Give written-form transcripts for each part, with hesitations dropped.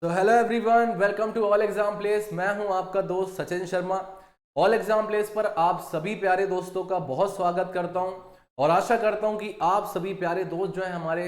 तो hello everyone, welcome to all exam place. मैं हूं आपका दोस्त Sachin Sharma. All exam place पर आप सभी प्यारे दोस्तों का बहुत स्वागत करता हूं और आशा करता हूं कि आप सभी प्यारे दोस्त जो हैं हमारे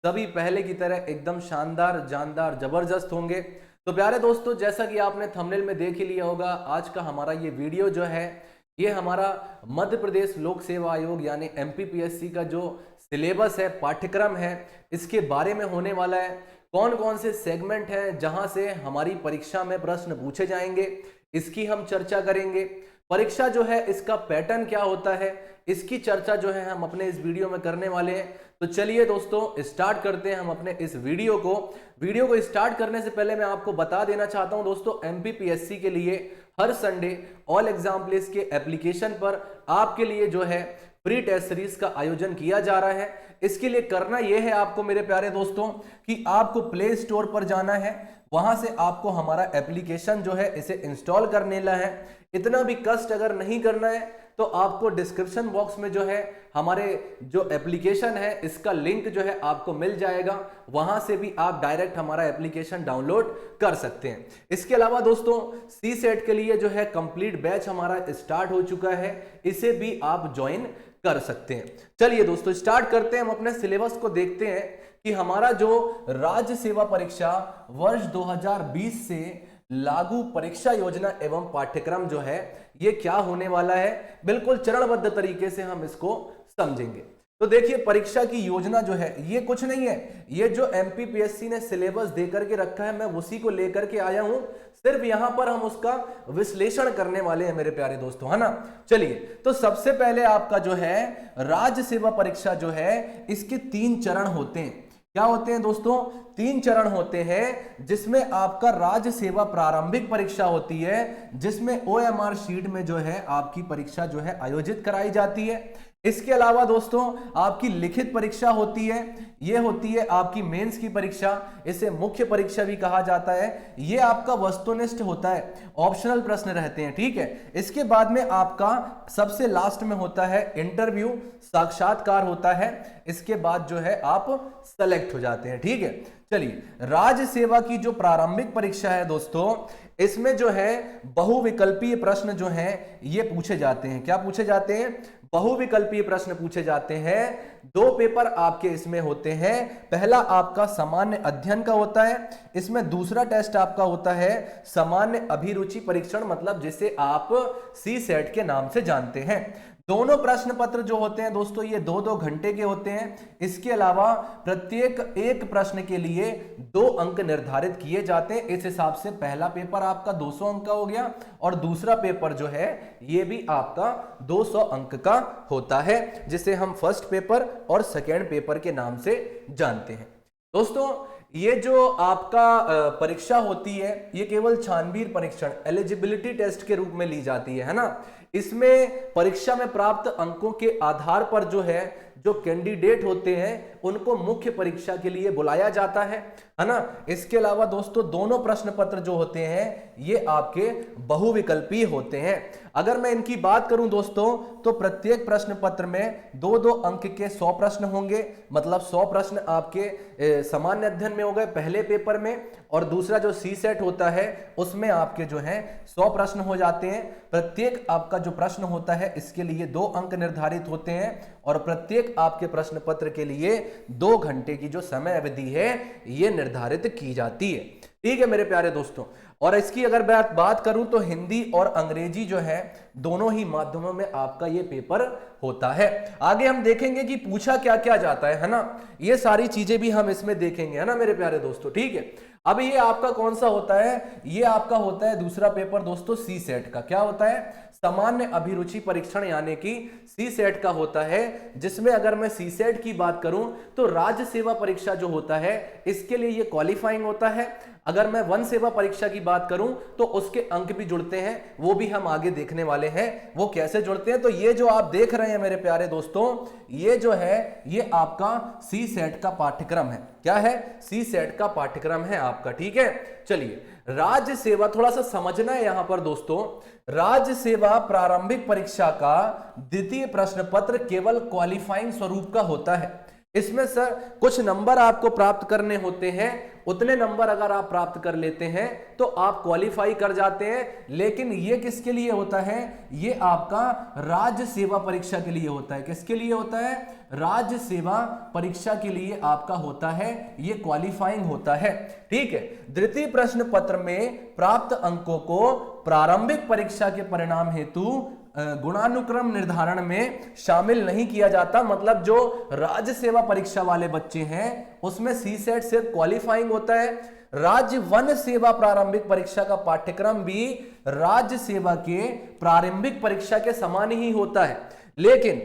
सभी पहले की तरह एकदम शानदार, जानदार, जबरदस्त होंगे। तो प्यारे दोस्तों, जैसा कि आपने थंबनेल में देख ही लिया होगा, आज का हमारा ये वीडियो जो है ये हमारा मध्य प्रदेश लोक सेवा आयोग यानी एमपीपीएससी का जो सिलेबस है, पाठ्यक्रम है, इसके बारे में होने वाला है। कौन कौन से सेगमेंट हैं जहां से हमारी परीक्षा में प्रश्न पूछे जाएंगे, इसकी हम चर्चा करेंगे। परीक्षा जो है इसका पैटर्न क्या होता है, इसकी चर्चा जो है हम अपने इस वीडियो में करने वाले हैं। तो चलिए दोस्तों, स्टार्ट करते हैं हम अपने इस वीडियो को स्टार्ट करने से पहले मैं आपको बता देना चाहता हूं दोस्तों, एमपीपीएससी के लिए हर संडे ऑल एग्जाम प्लेस के एप्लीकेशन पर आपके लिए जो है प्री टेस्ट सीरीज का आयोजन किया जा रहा है। इसके लिए करना यह है आपको मेरे प्यारे दोस्तों कि आपको प्ले स्टोर पर जाना है, वहां से आपको हमारा एप्लीकेशन जो है इसे इंस्टॉल कर लेना है। इतना भी कष्ट अगर नहीं करना है तो आपको डिस्क्रिप्शन बॉक्स में जो है हमारे जो एप्लीकेशन है इसका लिंक जो है आपको मिल जाएगा, वहां से भी आप डायरेक्ट हमारा एप्लीकेशन डाउनलोड कर सकते हैं। इसके अलावा दोस्तों, सी सेट के लिए जो है कंप्लीट बैच हमारा स्टार्ट हो चुका है, इसे भी आप ज्वाइन कर सकते हैं। चलिए दोस्तों, स्टार्ट करते हैं। हम अपने सिलेबस को देखते हैं कि हमारा जो राज्य सेवा परीक्षा वर्ष 2020 से लागू परीक्षा योजना एवं पाठ्यक्रम जो है ये क्या होने वाला है, बिल्कुल चरणबद्ध तरीके से हम इसको समझेंगे। तो देखिए, परीक्षा की योजना जो है ये कुछ नहीं है, ये जो एमपीपीएससी ने सिलेबस देकर के रखा है मैं उसी को लेकर के आया हूं। सिर्फ यहां पर हम उसका विश्लेषण करने वाले हैं मेरे प्यारे दोस्तों, है ना। चलिए, तो सबसे पहले आपका जो है राज्य सेवा परीक्षा जो है इसके 3 चरण होते हैं। क्या होते हैं दोस्तों? 3 चरण होते हैं, जिसमें आपका राज्य सेवा प्रारंभिक परीक्षा होती है, जिसमें ओएमआर शीट में जो है आपकी परीक्षा जो है आयोजित कराई जाती है। इसके अलावा दोस्तों आपकी लिखित परीक्षा होती है, ये होती है आपकी मेंस की परीक्षा, इसे मुख्य परीक्षा भी कहा जाता है। ये आपका वस्तुनिष्ठ होता है, ऑप्शनल प्रश्न रहते हैं, ठीक है। इसके बाद में आपका सबसे लास्ट में होता है इंटरव्यू, साक्षात्कार होता है। इसके बाद जो है आप सेलेक्ट हो जाते हैं, ठीक है। चलिए, राज्य सेवा की जो प्रारंभिक परीक्षा है दोस्तों, इसमें जो है बहुविकल्पीय प्रश्न जो हैं ये पूछे जाते हैं। क्या पूछे जाते हैं? बहुविकल्पीय प्रश्न पूछे जाते हैं। 2 पेपर आपके इसमें होते हैं। पहला आपका सामान्य अध्ययन का होता है, इसमें दूसरा टेस्ट आपका होता है सामान्य अभिरुचि परीक्षण, मतलब जिसे आप सी सेट के नाम से जानते हैं। दोनों प्रश्न पत्र जो होते हैं दोस्तों ये 2-2 घंटे के होते हैं। इसके अलावा प्रत्येक एक प्रश्न के लिए 2 अंक निर्धारित किए जाते हैं। इस हिसाब से पहला पेपर आपका 200 अंक का हो गया और दूसरा पेपर जो है ये भी आपका 200 अंक का होता है, जिसे हम फर्स्ट पेपर और सेकेंड पेपर के नाम से जानते हैं। दोस्तों, ये जो आपका परीक्षा होती है ये केवल छानबीन परीक्षण, एलिजिबिलिटी टेस्ट के रूप में ली जाती है ना। इसमें परीक्षा में प्राप्त अंकों के आधार पर जो है जो कैंडिडेट होते हैं उनको मुख्य परीक्षा के लिए बुलाया जाता है ना। इसके अलावा दोस्तों दोनों प्रश्न पत्र जो होते हैं ये आपके बहुविकल्पीय होते हैं। अगर मैं इनकी बात करूं दोस्तों तो प्रत्येक प्रश्न पत्र में 2-2 अंक के 100 प्रश्न होंगे, मतलब 100 प्रश्न आपके सामान्य अध्ययन में हो गए पहले पेपर में, और दूसरा जो सी सेट होता है उसमें आपके जो है 100 प्रश्न हो जाते हैं। प्रत्येक आपका जो प्रश्न होता है इसके लिए 2 अंक निर्धारित होते हैं और प्रत्येक आपके प्रश्न पत्र के लिए 2 घंटे की जो समय अवधि है ये निर्धारित की जाती है, ठीक है मेरे प्यारे दोस्तों। और इसकी अगर बात करूं तो हिंदी और अंग्रेजी जो है दोनों ही माध्यमों में आपका ये पेपर होता है। आगे हम देखेंगे कि पूछा क्या क्या जाता है ना, ये सारी चीजें भी हम इसमें देखेंगे, है ना मेरे प्यारे दोस्तों, ठीक है। अब ये आपका कौन सा होता है? ये आपका होता है दूसरा पेपर दोस्तों सी सेट का। क्या होता है? सामान्य अभिरुचि परीक्षण यानी कि सी सेट का होता है, जिसमें अगर मैं सी सेट की बात करूं तो राज्य सेवा परीक्षा जो होता है इसके लिए ये क्वालिफाइंग होता है। अगर मैं वन सेवा परीक्षा की बात करूं तो उसके अंक भी जुड़ते हैं, वो भी हम आगे देखने वाले हैं वो कैसे जुड़ते हैं। तो ये जो आप देख रहे हैं मेरे प्यारे दोस्तों, ये जो है ये आपका सी सेट का पाठ्यक्रम है। क्या है? सी सेट का पाठ्यक्रम है आपका, ठीक है। चलिए, राज्य सेवा थोड़ा सा समझना है यहां पर दोस्तों। राज्य सेवा प्रारंभिक परीक्षा का द्वितीय प्रश्न पत्र केवल क्वालिफाइंग स्वरूप का होता है। इसमें सर कुछ नंबर आपको प्राप्त करने होते हैं, उतने नंबर अगर आप प्राप्त कर लेते हैं तो आप क्वालिफाई कर जाते हैं। लेकिन ये किसके लिए होता है? ये आपका राज्य सेवा परीक्षा के लिए होता है। किसके लिए होता है? राज्य सेवा परीक्षा के लिए आपका होता है, ये क्वालिफाइंग होता है। ठीक है। द्वितीय प्रश्न पत्र में प्राप्त अंकों को प्रारंभिक परीक्षा के परिणाम हेतु गुणानुक्रम निर्धारण में शामिल नहीं किया जाता। मतलब जो राज्य सेवा परीक्षा वाले बच्चे हैं उसमें सी सेट सिर्फ क्वालिफाइंग होता है। राज्य वन सेवा प्रारंभिक परीक्षा का पाठ्यक्रम भी राज्य सेवा के प्रारंभिक परीक्षा के समान ही होता है। लेकिन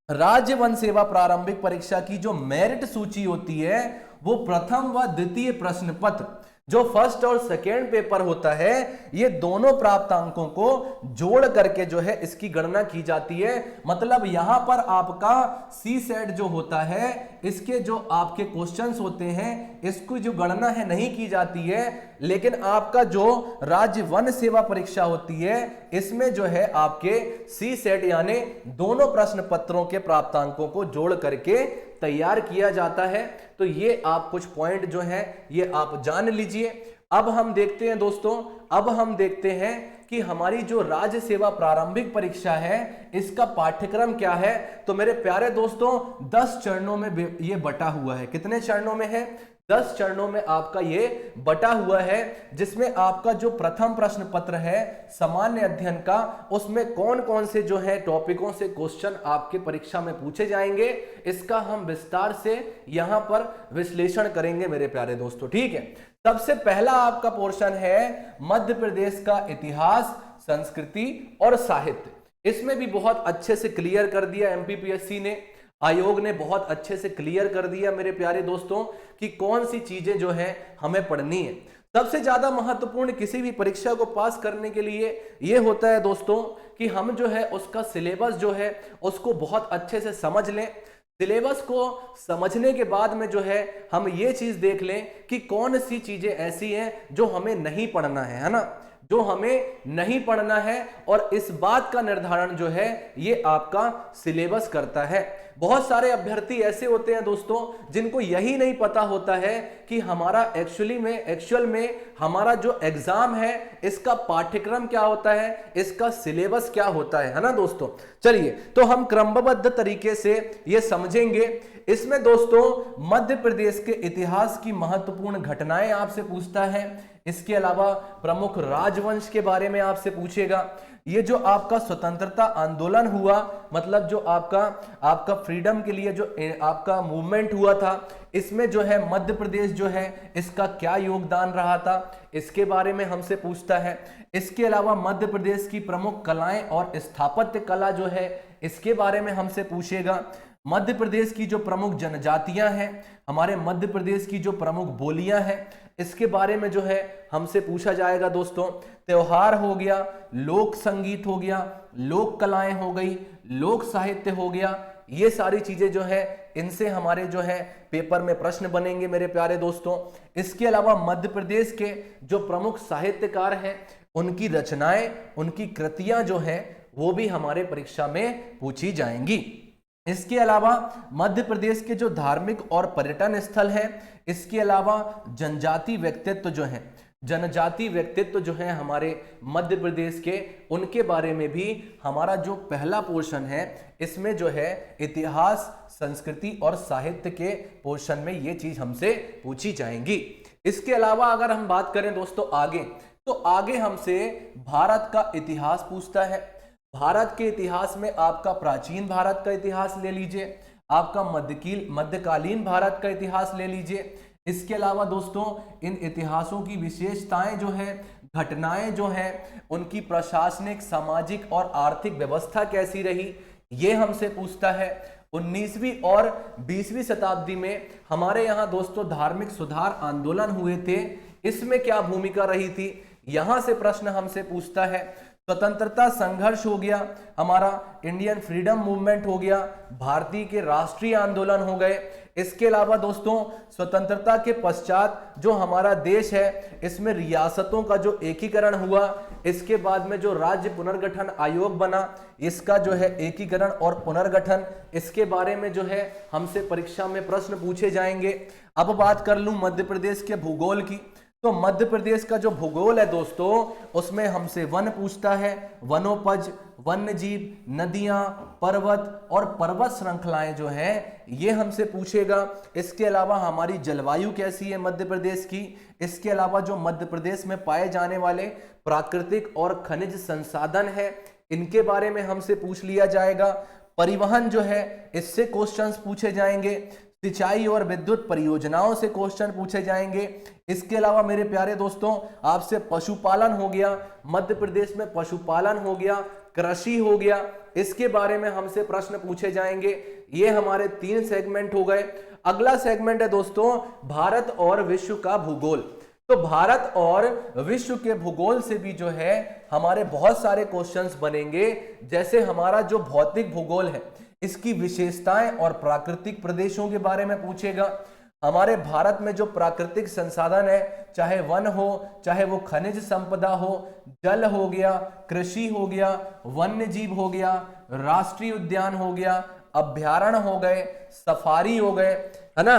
राज्य वन सेवा प्रारंभिक परीक्षा की जो मेरिट सूची होती है वो प्रथम व द्वितीय प्रश्न पत्र, जो फर्स्ट और सेकेंड पेपर होता है, ये दोनों प्राप्त अंकों को जोड़ करके जो है इसकी गणना की जाती है। मतलब यहां पर आपका सी सेट जो होता है, इसके जो आपके क्वेश्चंस होते हैं, इसकी जो गणना है नहीं की जाती है। लेकिन आपका जो राज्य वन सेवा परीक्षा होती है इसमें जो है आपके सी सेट यानी दोनों प्रश्न पत्रों के प्राप्तांकों को जोड़ करके तैयार किया जाता है। तो ये आप कुछ पॉइंट जो है ये आप जान लीजिए। अब हम देखते हैं दोस्तों, अब हम देखते हैं कि हमारी जो राज्य सेवा प्रारंभिक परीक्षा है इसका पाठ्यक्रम क्या है। तो मेरे प्यारे दोस्तों 10 चरणों में ये बटा हुआ है। कितने चरणों में है? 10 चरणों में आपका ये बटा हुआ है, जिसमें आपका जो प्रथम प्रश्न पत्र है सामान्य अध्ययन का, उसमें कौन कौन से जो है टॉपिकों से क्वेश्चन आपके परीक्षा में पूछे जाएंगे, इसका हम विस्तार से यहां पर विश्लेषण करेंगे मेरे प्यारे दोस्तों। ठीक है। सबसे पहला आपका पोर्शन है मध्य प्रदेश का इतिहास, संस्कृति और साहित्य। इसमें भी बहुत अच्छे से क्लियर कर दिया एमपीपीएससी ने, आयोग ने बहुत अच्छे से क्लियर कर दिया मेरे प्यारे दोस्तों कि कौन सी चीजें जो है हमें पढ़नी है। सबसे ज्यादा महत्वपूर्ण किसी भी परीक्षा को पास करने के लिए यह होता है दोस्तों कि हम जो है उसका सिलेबस जो है उसको बहुत अच्छे से समझ लें। सिलेबस को समझने के बाद में जो है हम ये चीज देख लें कि कौन सी चीजें ऐसी हैं जो हमें नहीं पढ़ना है ना, जो हमें नहीं पढ़ना है। और इस बात का निर्धारण जो है ये आपका सिलेबस करता है। बहुत सारे अभ्यर्थी ऐसे होते हैं दोस्तों जिनको यही नहीं पता होता है कि हमारा एक्चुअल में हमारा जो एग्जाम है इसका पाठ्यक्रम क्या होता है, इसका सिलेबस क्या होता है ना दोस्तों। चलिए तो हम क्रमबद्ध तरीके से ये समझेंगे। इसमें दोस्तों मध्य प्रदेश के इतिहास की महत्वपूर्ण घटनाएं आपसे पूछता है। इसके अलावा प्रमुख राजवंश के बारे में आपसे पूछेगा। ये जो आपका स्वतंत्रता आंदोलन हुआ, मतलब जो आपका फ्रीडम के लिए जो आपका मूवमेंट हुआ था, इसमें जो है मध्य प्रदेश जो है इसका क्या योगदान रहा था, इसके बारे में हमसे पूछता है। इसके अलावा मध्य प्रदेश की प्रमुख कलाएं और स्थापत्य कला जो है इसके बारे में हमसे पूछेगा। मध्य प्रदेश की जो प्रमुख जनजातियां हैं, हमारे मध्य प्रदेश की जो प्रमुख बोलियां हैं, इसके बारे में जो है हमसे पूछा जाएगा दोस्तों। त्योहार हो गया, लोक संगीत हो गया, लोक कलाएं हो गई, लोक साहित्य हो गया, ये सारी चीजें जो है इनसे हमारे जो है पेपर में प्रश्न बनेंगे मेरे प्यारे दोस्तों। इसके अलावा मध्य प्रदेश के जो प्रमुख साहित्यकार हैं उनकी रचनाएं, उनकी कृतियां जो हैं वो भी हमारे परीक्षा में पूछी जाएंगी। इसके अलावा मध्य प्रदेश के जो धार्मिक और पर्यटन स्थल हैं, इसके अलावा जनजाति व्यक्तित्व जो हैं, जनजाति व्यक्तित्व जो है हमारे मध्य प्रदेश के, उनके बारे में भी हमारा जो पहला पोर्शन है इसमें जो है इतिहास, संस्कृति और साहित्य के पोर्शन में ये चीज हमसे पूछी जाएंगी। इसके अलावा अगर हम बात करें दोस्तों आगे, तो आगे हमसे भारत का इतिहास पूछता है। भारत के इतिहास में आपका प्राचीन भारत का इतिहास ले लीजिए, आपका मध्यकालीन भारत का इतिहास ले लीजिए। इसके अलावा दोस्तों इन इतिहासों की विशेषताएं जो है, घटनाएं जो हैं, उनकी प्रशासनिक, सामाजिक और आर्थिक व्यवस्था कैसी रही, ये हमसे पूछता है। 19वीं और 20वीं शताब्दी में हमारे यहाँ दोस्तों धार्मिक सुधार आंदोलन हुए थे, इसमें क्या भूमिका रही थी, यहां से प्रश्न हमसे पूछता है। स्वतंत्रता संघर्ष हो गया, हमारा इंडियन फ्रीडम मूवमेंट हो गया, भारतीय के राष्ट्रीय आंदोलन हो गए, इसके अलावा दोस्तों स्वतंत्रता के पश्चात जो हमारा देश है इसमें रियासतों का जो एकीकरण हुआ, इसके बाद में जो राज्य पुनर्गठन आयोग बना, इसका जो है एकीकरण और पुनर्गठन, इसके बारे में जो है हमसे परीक्षा में प्रश्न पूछे जाएंगे। अब बात कर लूं मध्य प्रदेश के भूगोल की, तो मध्य प्रदेश का जो भूगोल है दोस्तों उसमें हमसे वन पूछता है, वनोपज, वन्य जीव, नदियां, पर्वत और पर्वत श्रृंखलाएं जो है ये हमसे पूछेगा। इसके अलावा हमारी जलवायु कैसी है मध्य प्रदेश की, इसके अलावा जो मध्य प्रदेश में पाए जाने वाले प्राकृतिक और खनिज संसाधन है इनके बारे में हमसे पूछ लिया जाएगा। परिवहन जो है इससे क्वेश्चंस पूछे जाएंगे, सिंचाई और विद्युत परियोजनाओं से क्वेश्चन पूछे जाएंगे। इसके अलावा मेरे प्यारे दोस्तों आपसे पशुपालन हो गया, मध्य प्रदेश में पशुपालन हो गया, कृषि हो गया, इसके बारे में हमसे प्रश्न पूछे जाएंगे। ये हमारे 3 सेगमेंट हो गए। अगला सेगमेंट है दोस्तों भारत और विश्व का भूगोल। तो भारत और विश्व के भूगोल से भी जो है हमारे बहुत सारे क्वेश्चंस बनेंगे। जैसे हमारा जो भौतिक भूगोल है इसकी विशेषताएं और प्राकृतिक प्रदेशों के बारे में पूछेगा। हमारे भारत में जो प्राकृतिक संसाधन है, चाहे वन हो, चाहे वो खनिज संपदा हो, जल हो गया, कृषि हो गया, वन्य जीव हो गया, राष्ट्रीय उद्यान हो गया, अभ्यारण्य हो गए, सफारी हो गए, है ना,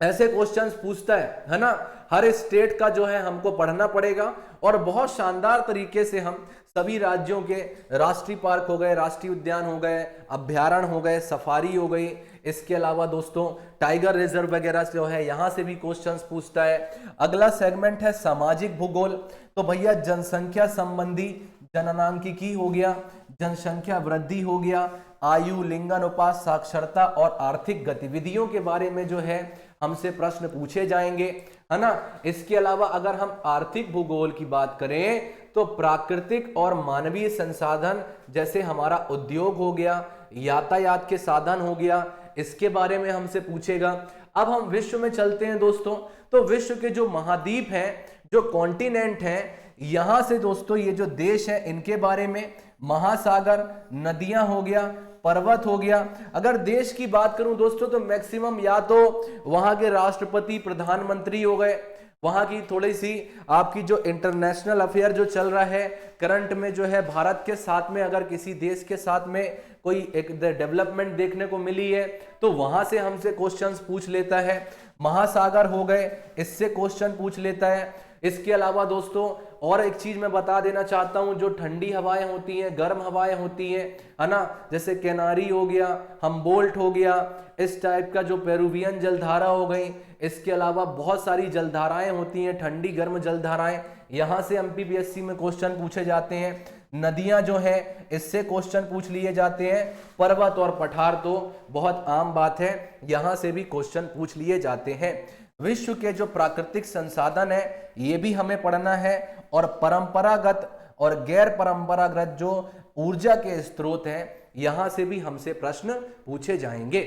ऐसे क्वेश्चंस पूछता है ना। हर स्टेट का जो है हमको पढ़ना पड़ेगा और बहुत शानदार तरीके से हम सभी राज्यों के राष्ट्रीय पार्क हो गए, राष्ट्रीय उद्यान हो गए, अभ्यारण्य हो गए, सफारी हो गई, इसके अलावा दोस्तों टाइगर रिजर्व वगैरह जो है यहां से भी क्वेश्चंस पूछता है। अगला सेगमेंट है सामाजिक भूगोल। तो भैया जनसंख्या संबंधी जननांकिकी हो गया, जनसंख्या वृद्धि हो गया, आयु, लिंगानुपात, साक्षरता और आर्थिक गतिविधियों के बारे में जो है हमसे प्रश्न पूछे जाएंगे, है ना। इसके अलावा अगर हम आर्थिक भूगोल की बात करें तो प्राकृतिक और मानवीय संसाधन जैसे हमारा उद्योग हो गया, यातायात के साधन हो गया, इसके बारे में हमसे पूछेगा। अब हम विश्व में चलते हैं दोस्तों। तो विश्व के जो महाद्वीप हैं, जो कॉन्टिनेंट हैं, यहां से दोस्तों ये जो देश है इनके बारे में, महासागर, नदियां हो गया, पर्वत हो गया। अगर देश की बात करूं दोस्तों तो मैक्सिमम या तो वहां के राष्ट्रपति, प्रधानमंत्री हो गए, वहां की थोड़ी सी आपकी जो इंटरनेशनल अफेयर जो चल रहा है करंट में जो है भारत के साथ में, अगर किसी देश के साथ में कोई एक डेवलपमेंट देखने को मिली है तो वहां से हमसे क्वेश्चंस पूछ लेता है। महासागर हो गए, इससे क्वेश्चन पूछ लेता है। इसके अलावा दोस्तों और एक चीज मैं बता देना चाहता हूं, जो ठंडी हवाएं होती हैं, गर्म हवाएं होती हैं, है ना, जैसे कैनारी हो गया, हम्बोल्ट हो गया, इस टाइप का जो पेरुवियन जलधारा हो गई, इसके अलावा बहुत सारी जलधाराएं होती हैं, ठंडी गर्म जलधाराएं, यहां से एमपीपीएससी में क्वेश्चन पूछे जाते हैं। नदियां जो है इससे क्वेश्चन पूछ लिए जाते हैं। पर्वत और पठार तो बहुत आम बात है, यहां से भी क्वेश्चन पूछ लिए जाते हैं। विश्व के जो प्राकृतिक संसाधन है ये भी हमें पढ़ना है, और परंपरागत और गैर परंपरागत जो ऊर्जा के स्रोत हैं यहां से भी हमसे प्रश्न पूछे जाएंगे।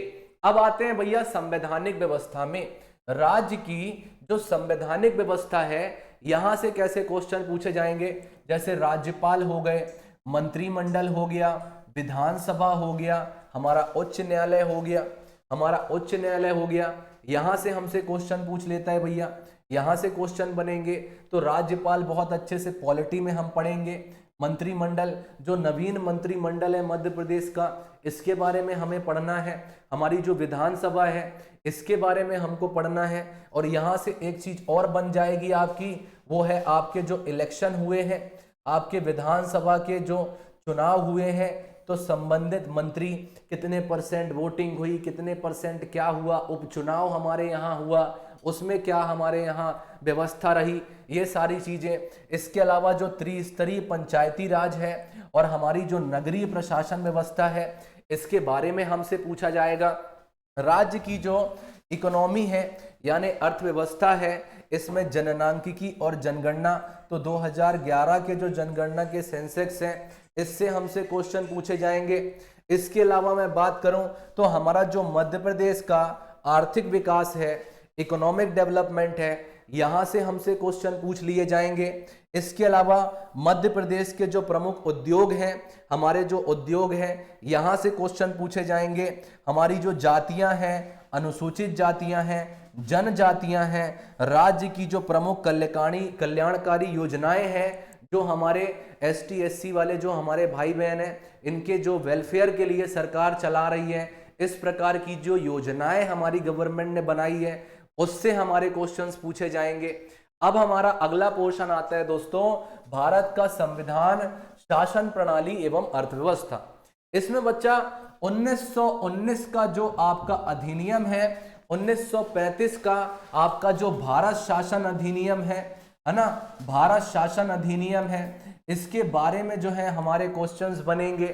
अब आते हैं भैया संवैधानिक व्यवस्था में। राज्य की जो संवैधानिक व्यवस्था है यहां से कैसे क्वेश्चन पूछे जाएंगे, जैसे राज्यपाल हो गए, मंत्रिमंडल हो गया, विधानसभा हो गया, हमारा उच्च न्यायालय हो गया, यहां से हमसे क्वेश्चन पूछ लेता है भैया, यहां से क्वेश्चन बनेंगे। तो राज्यपाल बहुत अच्छे से पॉलिटी में हम पढ़ेंगे। मंत्रिमंडल, जो नवीन मंत्रिमंडल है मध्य प्रदेश का, इसके बारे में हमें पढ़ना है। हमारी जो विधानसभा है इसके बारे में हमको पढ़ना है। और यहां से एक चीज और बन जाएगी आपकी, वो है आपके जो इलेक्शन हुए हैं, आपके विधानसभा के जो चुनाव हुए हैं, तो संबंधित मंत्री कितने % वोटिंग हुई, कितने % क्या हुआ, उपचुनाव हमारे यहाँ हुआ, उसमें क्या हमारे यहाँ व्यवस्था रही, ये सारी चीजें। इसके अलावा जो त्रिस्तरीय पंचायती राज है और हमारी जो नगरीय प्रशासन व्यवस्था है इसके बारे में हमसे पूछा जाएगा। राज्य की जो इकोनॉमी है यानी अर्थव्यवस्था है, इसमें जननांकिकी और जनगणना, तो 2011 के जो जनगणना के सेंसेक्स हैं इससे हमसे क्वेश्चन पूछे जाएंगे। इसके अलावा मैं बात करूं तो हमारा जो मध्य प्रदेश का आर्थिक विकास है, इकोनॉमिक डेवलपमेंट है, यहां से हमसे क्वेश्चन पूछ लिए जाएंगे। इसके अलावा मध्य प्रदेश के जो प्रमुख उद्योग हैं, हमारे जो उद्योग हैं, यहां से क्वेश्चन पूछे जाएंगे। हमारी जो जातियां हैं, अनुसूचित जातियां हैं, जनजातियां हैं, राज्य की जो प्रमुख कल्याणकारी योजनाएं हैं, जो हमारे एसटी एससी वाले जो हमारे भाई बहन हैं, इनके जो वेलफेयर के लिए सरकार चला रही है, इस प्रकार की जो योजनाएं हमारी गवर्नमेंट ने बनाई है, उससे हमारे क्वेश्चंस पूछे जाएंगे। अब हमारा अगला पोर्शन आता है दोस्तों, भारत का संविधान, शासन प्रणाली एवं अर्थव्यवस्था। इसमें बच्चा 1919 का जो आपका अधिनियम है, 1935 का आपका जो भारत शासन अधिनियम है ना, भारत शासन अधिनियम है, इसके बारे में जो है हमारे क्वेश्चंस बनेंगे।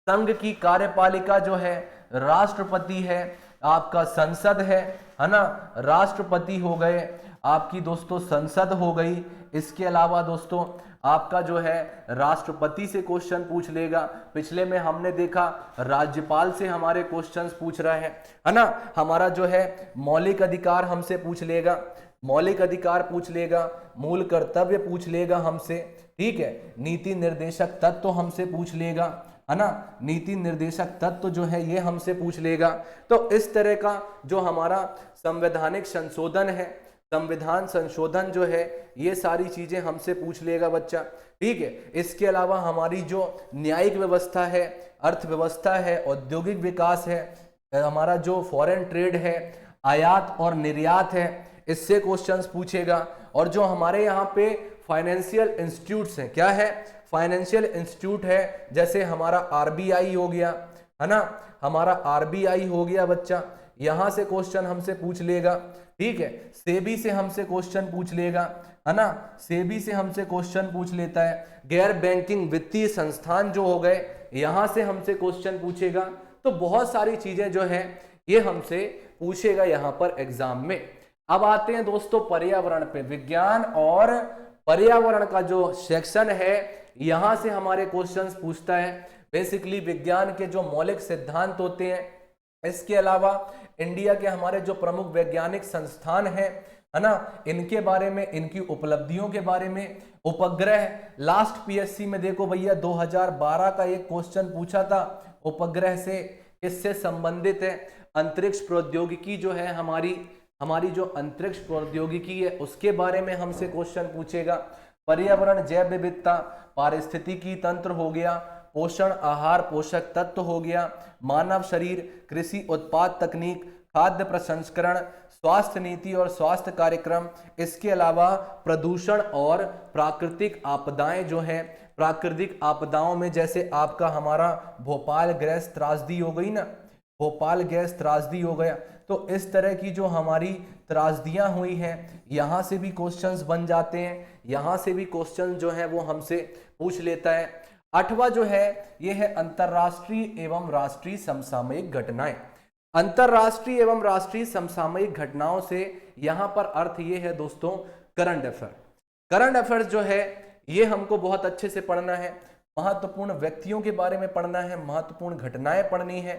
संघ की कार्यपालिका जो है राष्ट्रपति है, आपका संसद है ना, राष्ट्रपति हो गए, आपकी दोस्तों संसद हो गई। इसके अलावा दोस्तों आपका जो है राष्ट्रपति से क्वेश्चन पूछ लेगा। पिछले में हमने देखा राज्यपाल से हमारे क्वेश्चंस पूछ रहा है ना। हमारा जो है मौलिक अधिकार हमसे पूछ लेगा, मौलिक अधिकार पूछ लेगा, मूल कर्तव्य पूछ लेगा हमसे, ठीक है। नीति निर्देशक तत्व हमसे पूछ लेगा, है ना, नीति निर्देशक तत्व जो है ये हमसे पूछ लेगा। तो इस तरह का जो हमारा संवैधानिक संशोधन है, संविधान संशोधन जो है, ये सारी चीजें हमसे पूछ लेगा बच्चा, ठीक है। इसके अलावा हमारी जो न्यायिक व्यवस्था है, अर्थव्यवस्था है, औद्योगिक विकास है, हमारा जो फॉरेन ट्रेड है, आयात और निर्यात है, इससे क्वेश्चंस पूछेगा। और जो हमारे यहाँ पे फाइनेंशियल इंस्टीट्यूट्स हैं, क्या है, फाइनेंशियल इंस्टीट्यूट है, जैसे हमारा आरबीआई हो गया, है ना, हमारा आरबीआई हो गया बच्चा, यहां से क्वेश्चन हमसे पूछ लेगा, ठीक है। सेबी से हमसे क्वेश्चन पूछ लेगा, है ना, सेबी से हमसे क्वेश्चन पूछ लेता है। गैर बैंकिंग वित्तीय संस्थान जो हो गए, यहां से हमसे क्वेश्चन पूछेगा। तो बहुत सारी चीजें जो है ये हमसे पूछेगा यहां पर एग्जाम में। अब आते हैं दोस्तों पर्यावरण पे। विज्ञान और पर्यावरण का जो सेक्शन है, यहां से हमारे क्वेश्चंस पूछता है। बेसिकली विज्ञान के जो मौलिक सिद्धांत होते हैं, इसके अलावा इंडिया के हमारे जो प्रमुख वैज्ञानिक संस्थान हैं, है ना, इनके बारे में, इनकी उपलब्धियों के बारे में। उपग्रह, लास्ट पीएससी में देखो भैया 2012 का एक क्वेश्चन पूछा था उपग्रह से, इससे संबंधित है। अंतरिक्ष प्रौद्योगिकी जो है हमारी जो अंतरिक्ष प्रौद्योगिकी है, उसके बारे में हमसे क्वेश्चन पूछेगा। पर्यावरण, जैव विविधता, पारिस्थितिकी तंत्र हो गया, पोषण, आहार, पोषक तत्व हो गया, मानव शरीर, कृषि उत्पाद तकनीक, खाद्य प्रसंस्करण, स्वास्थ्य नीति और स्वास्थ्य कार्यक्रम। इसके अलावा प्रदूषण और प्राकृतिक आपदाएं जो हैं, प्राकृतिक आपदाओं में जैसे आपका हमारा भोपाल गैस त्रासदी हो गई ना, भोपाल गैस त्रासदी हो गया, तो इस तरह की जो हमारी त्रासदियां हुई हैं, यहाँ से भी क्वेश्चंस बन जाते हैं, यहाँ से भी क्वेश्चन जो है वो हमसे पूछ लेता है। 8वां जो है ये है अंतरराष्ट्रीय एवं राष्ट्रीय समसामयिक घटनाएं। अंतरराष्ट्रीय एवं राष्ट्रीय समसामयिक घटनाओं से यहाँ पर अर्थ ये है दोस्तों करंट अफेयर। करंट अफेयर्स जो है ये हमको बहुत अच्छे से पढ़ना है, महत्वपूर्ण व्यक्तियों के बारे में पढ़ना है, महत्वपूर्ण घटनाएं पढ़नी है।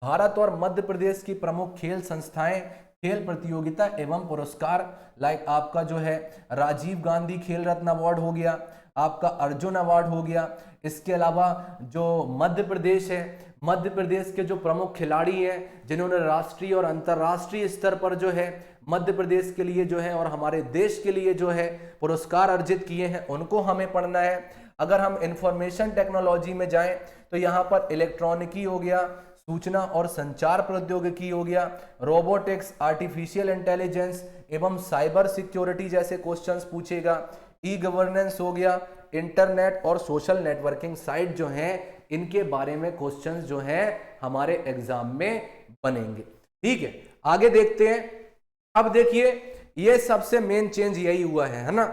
भारत और मध्य प्रदेश की प्रमुख खेल संस्थाएं, खेल प्रतियोगिता एवं पुरस्कार, लाइक आपका जो है राजीव गांधी खेल रत्न अवार्ड हो गया, आपका अर्जुन अवार्ड हो गया। इसके अलावा जो मध्य प्रदेश है, मध्य प्रदेश के जो प्रमुख खिलाड़ी हैं जिन्होंने राष्ट्रीय और अंतर्राष्ट्रीय स्तर पर जो है मध्य प्रदेश के लिए जो है और हमारे देश के लिए जो है पुरस्कार अर्जित किए हैं, उनको हमें पढ़ना है। अगर हम इंफॉर्मेशन टेक्नोलॉजी में जाएं तो यहाँ पर इलेक्ट्रॉनिकी हो गया, सूचना और संचार प्रौद्योगिकी हो गया, रोबोटिक्स, आर्टिफिशियल इंटेलिजेंस एवं साइबर सिक्योरिटी जैसे क्वेश्चंस पूछेगा। ई गवर्नेंस हो गया, इंटरनेट और सोशल नेटवर्किंग साइट जो हैं, इनके बारे में क्वेश्चंस जो हैं हमारे एग्जाम में बनेंगे। ठीक है, आगे देखते हैं। अब देखिए ये सबसे मेन चेंज यही हुआ है ना।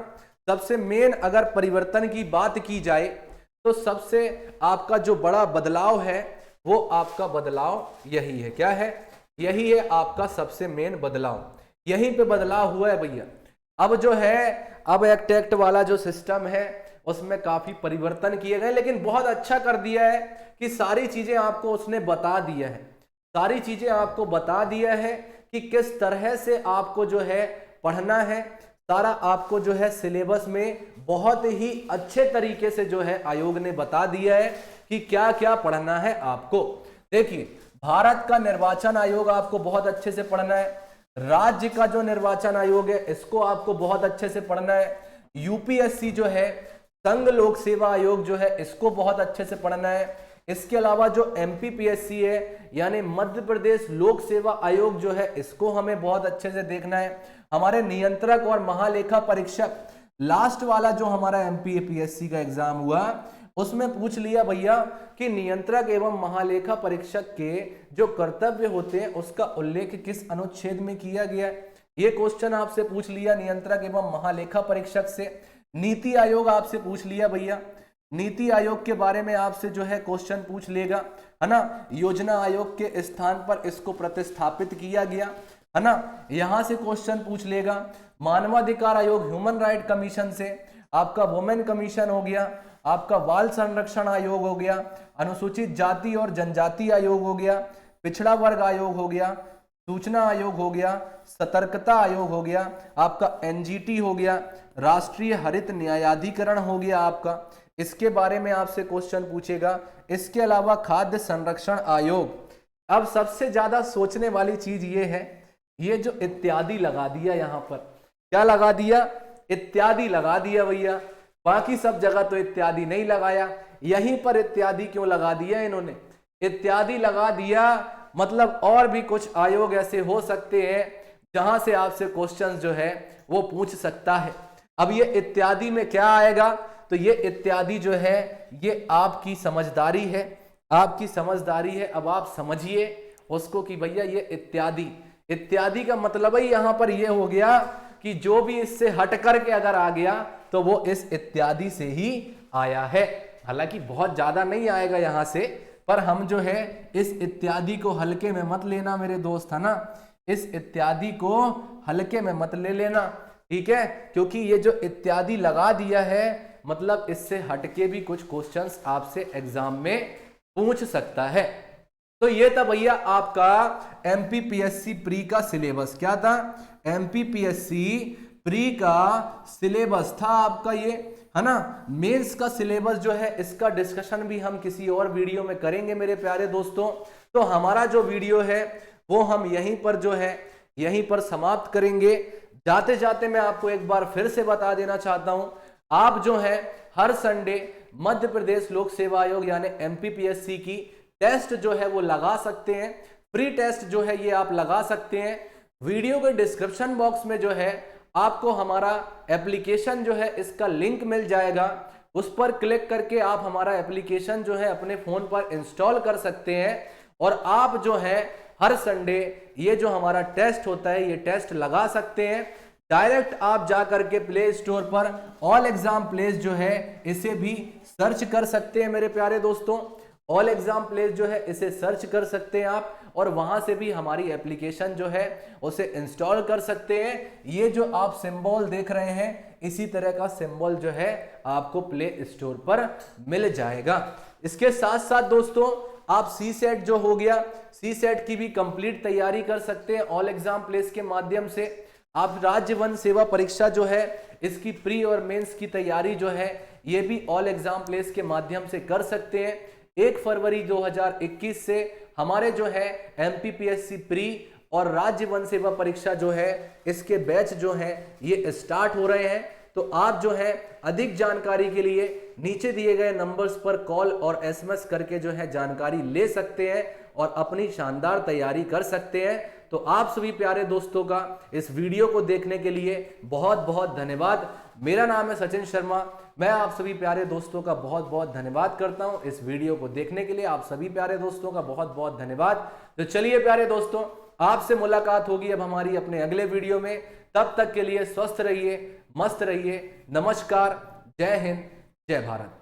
सबसे मेन अगर परिवर्तन की बात की जाए तो सबसे आपका जो बड़ा बदलाव है वो आपका बदलाव यही है। क्या है? यही है आपका सबसे मेन बदलाव, यहीं पे बदलाव हुआ है भैया। अब जो है अब एक्ट वाला जो सिस्टम है उसमें काफी परिवर्तन किए गए, लेकिन बहुत अच्छा कर दिया है कि सारी चीजें आपको उसने बता दिया है, सारी चीजें आपको बता दिया है कि किस तरह से आपको जो है पढ़ना है। सारा आपको जो है सिलेबस में बहुत ही अच्छे तरीके से जो है आयोग ने बता दिया है कि क्या क्या पढ़ना है आपको। देखिए भारत का निर्वाचन आयोग आपको बहुत अच्छे से पढ़ना है, राज्य का जो निर्वाचन आयोग है इसको आपको बहुत अच्छे से पढ़ना है, यूपीएससी जो है संघ लोक सेवा आयोग जो है इसको बहुत अच्छे से पढ़ना है। इसके अलावा जो एमपीपीएससी है यानी मध्य प्रदेश लोक सेवा आयोग जो है इसको हमें बहुत अच्छे से देखना है। हमारे नियंत्रक और महालेखा परीक्षक लास्ट वाला जो हमारा एमपीपीएससी का एग्जाम हुआ उसमें पूछ लिया भैया कि नियंत्रक एवं महालेखा परीक्षक के जो कर्तव्य होते हैं उसका उल्लेख किस अनुच्छेद में किया गया है, ये क्वेश्चन आपसे पूछ लिया नियंत्रक एवं महालेखा परीक्षक से। नीति आयोग आपसे पूछ लिया भैया, नीति आयोग के बारे में आपसे जो है क्वेश्चन पूछ लेगा, है ना। योजना आयोग के स्थान पर इसको प्रतिस्थापित किया गया, है ना, यहां से क्वेश्चन पूछ लेगा। मानवाधिकार आयोग ह्यूमन राइट कमीशन से आपका वुमेन कमीशन हो गया, आपका बाल संरक्षण आयोग हो गया, अनुसूचित जाति और जनजाति आयोग हो गया, पिछड़ा वर्ग आयोग हो गया, सूचना आयोग हो गया, सतर्कता आयोग हो गया, आपका एनजीटी हो गया, राष्ट्रीय हरित न्यायाधिकरण हो गया आपका, इसके बारे में आपसे क्वेश्चन पूछेगा। इसके अलावा खाद्य संरक्षण आयोग। अब सबसे ज्यादा सोचने वाली चीज ये है, ये जो इत्यादि लगा दिया यहां पर, क्या लगा दिया, इत्यादि लगा दिया भैया, बाकी सब जगह तो इत्यादि नहीं लगाया, यहीं पर इत्यादि क्यों लगा दिया इन्होंने, इत्यादि लगा दिया मतलब और भी कुछ आयोग ऐसे हो सकते हैं जहां से आपसे क्वेश्चंस जो है वो पूछ सकता है। अब ये इत्यादि में क्या आएगा, तो ये इत्यादि जो है ये आपकी समझदारी है, आपकी समझदारी है। अब आप समझिए उसको कि भैया ये इत्यादि, इत्यादि का मतलब ही यहां पर ये हो गया कि जो भी इससे हट करके अगर आ गया तो वो इस इत्यादि से ही आया है। हालांकि बहुत ज्यादा नहीं आएगा यहां से, पर हम जो है इस इत्यादि को हल्के में मत लेना मेरे दोस्त, है ना, इस इत्यादि को हल्के में मत ले लेना, ठीक है, क्योंकि ये जो इत्यादि लगा दिया है मतलब इससे हटके भी कुछ क्वेश्चंस आपसे एग्जाम में पूछ सकता है। तो ये था भैया आपका एमपीपीएससी प्री का सिलेबस। क्या था, एमपीपीएससी प्री का सिलेबस था आपका ये, है ना। मेंस का सिलेबस जो है इसका डिस्कशन भी हम किसी और वीडियो में करेंगे मेरे प्यारे दोस्तों। तो हमारा जो वीडियो है वो हम यहीं पर जो है यहीं पर समाप्त करेंगे। जाते जाते मैं आपको एक बार फिर से बता देना चाहता हूं, आप जो है हर संडे मध्य प्रदेश लोक सेवा आयोग यानी एमपीपीएससी की टेस्ट जो है वो लगा सकते हैं, फ्री टेस्ट जो है ये आप लगा सकते हैं। वीडियो के डिस्क्रिप्शन बॉक्स में जो है आपको हमारा एप्लीकेशन जो है इसका लिंक मिल जाएगा, उस पर क्लिक करके आप हमारा एप्लीकेशन जो है अपने फोन पर इंस्टॉल कर सकते हैं और आप जो है हर संडे ये जो हमारा टेस्ट होता है ये टेस्ट लगा सकते हैं। डायरेक्ट आप जा करके प्ले स्टोर पर ऑल एग्जाम प्लेस जो है इसे भी सर्च कर सकते हैं मेरे प्यारे दोस्तों, ऑल एग्जाम प्लेस जो है इसे सर्च कर सकते हैं आप और वहां से भी हमारी एप्लीकेशन जो है उसे इंस्टॉल कर सकते हैं। ये जो आप सिंबल देख रहे हैं इसी तरह का सिंबल जो है आपको प्ले स्टोर पर मिल जाएगा। इसके साथ साथ दोस्तों आप सी सेट जो हो गया, सी सेट की भी कंप्लीट तैयारी कर सकते हैं ऑल एग्जाम प्लेस के माध्यम से। आप राज्य वन सेवा परीक्षा जो है इसकी प्री और मेंस की तैयारी जो है ये भी ऑल एग्जाम प्लेस के माध्यम से कर सकते हैं। 1 फरवरी 2021 से हमारे जो है एमपीपीएससी प्री और राज्य वन सेवा परीक्षा जो है इसके बैच जो है ये स्टार्ट हो रहे हैं। तो आप जो है अधिक जानकारी के लिए नीचे दिए गए नंबर्स पर कॉल और एसएमएस करके जो है जानकारी ले सकते हैं और अपनी शानदार तैयारी कर सकते हैं। तो आप सभी प्यारे दोस्तों का इस वीडियो को देखने के लिए बहुत बहुत धन्यवाद। मेरा नाम है सचिन शर्मा, मैं आप सभी प्यारे दोस्तों का बहुत बहुत धन्यवाद करता हूं। इस वीडियो को देखने के लिए आप सभी प्यारे दोस्तों का बहुत बहुत धन्यवाद। तो चलिए प्यारे दोस्तों, आपसे मुलाकात होगी अब हमारी अपने अगले वीडियो में। तब तक के लिए स्वस्थ रहिए, मस्त रहिए। नमस्कार, जय हिंद, जय भारत।